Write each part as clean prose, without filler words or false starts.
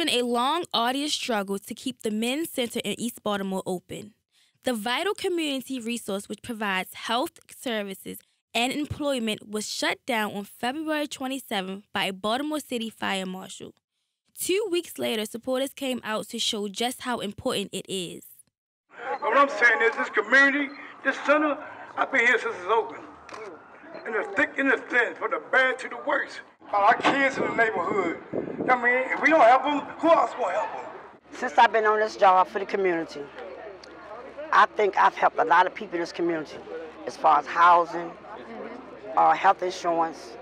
been a long, arduous struggle to keep the Men's Center in East Baltimore open. The vital community resource which provides health services and employment was shut down on February 27 by a Baltimore City fire marshal. 2 weeks later, supporters came out to show just how important it is. What I'm saying is this community, this center, I've been here since it's open. In the thick and the thin, from the bad to the worst. Our kids in the neighborhood, I mean, if we don't help them, who else will help them? Since I've been on this job for the community, I think I've helped a lot of people in this community as far as housing, health insurance,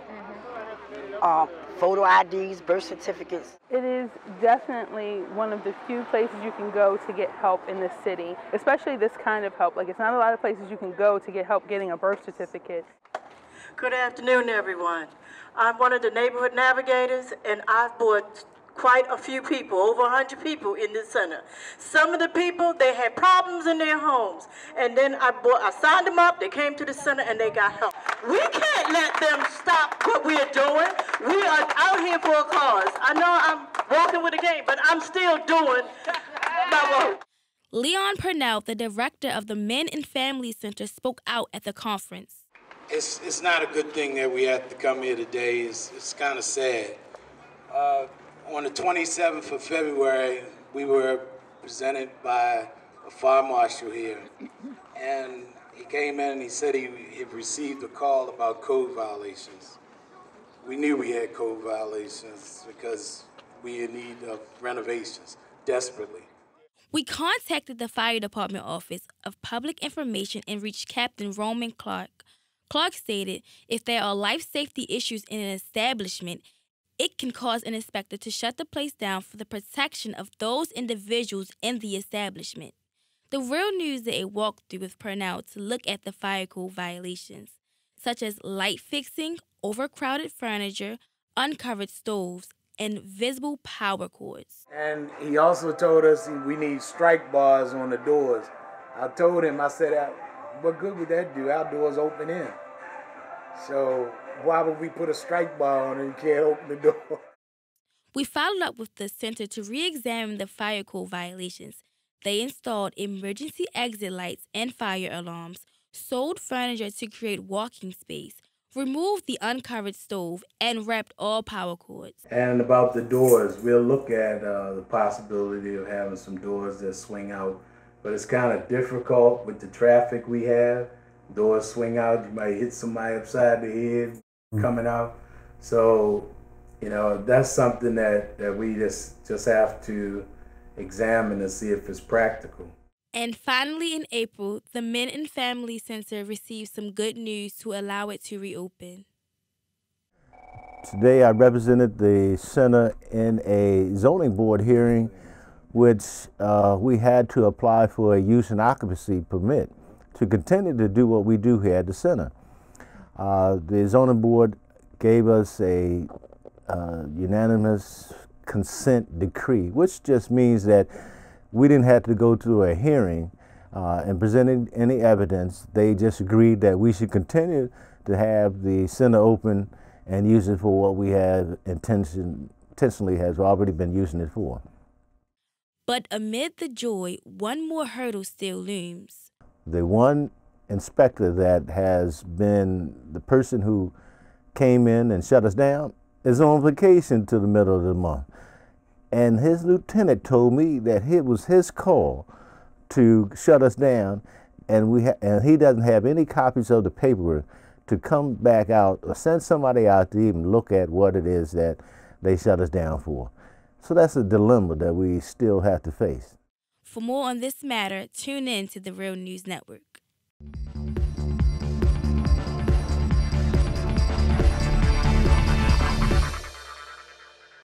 photo IDs, birth certificates. It is definitely one of the few places you can go to get help in this city, especially this kind of help. Like, it's not a lot of places you can go to get help getting a birth certificate. Good afternoon, everyone. I'm one of the neighborhood navigators, and I've brought quite a few people, over 100 people in this center. Some of the people, they had problems in their homes, and then I signed them up, they came to the center, and they got help. We can't let them stop what we're doing. We are out here for a cause. I know I'm walking with a cane, but I'm still doing my work. Leon Purnell, the director of the Men and Family Center, spoke out at the conference. It's not a good thing that we have to come here today. It's kind of sad. On the 27th of February, we were presented by a fire marshal here, and he came in and he said he had received a call about code violations. We knew we had code violations because we in need of renovations, desperately. We contacted the Fire Department Office of Public Information and reached Captain Roman Clark. Clark stated if there are life safety issues in an establishment, it can cause an inspector to shut the place down for the protection of those individuals in the establishment. The Real News did a walkthrough with Purnell to look at the fire code violations, such as light fixing, overcrowded furniture, uncovered stoves, and visible power cords. And he also told us we need strike bars on the doors. I told him, I said, what good would that do? Our doors open in. So why would we put a strike bar on and you can't open the door? We followed up with the center to re-examine the fire code violations. They installed emergency exit lights and fire alarms, sold furniture to create walking space, removed the uncovered stove, and wrapped all power cords. And about the doors, we'll look at the possibility of having some doors that swing out. But it's kind of difficult with the traffic we have. Doors swing out, you might hit somebody upside the head coming out. So, you know, that's something that we just have to examine and see if it's practical. And finally, in April, the Men and Family Center received some good news to allow it to reopen. Today I represented the center in a zoning board hearing which we had to apply for a use and occupancy permit to continue to do what we do here at the center. The zoning board gave us a unanimous consent decree, which just means that we didn't have to go through a hearing and present any evidence. They just agreed that we should continue to have the center open and use it for what we have intentionally has already been using it for. But amid the joy, one more hurdle still looms. The one inspector that has been the person who came in and shut us down is on vacation to the middle of the month. And his lieutenant told me that it was his call to shut us down, and he doesn't have any copies of the paperwork to come back out or send somebody out to even look at what it is that they shut us down for. So that's a dilemma that we still have to face. For more on this matter, tune in to the Real News Network.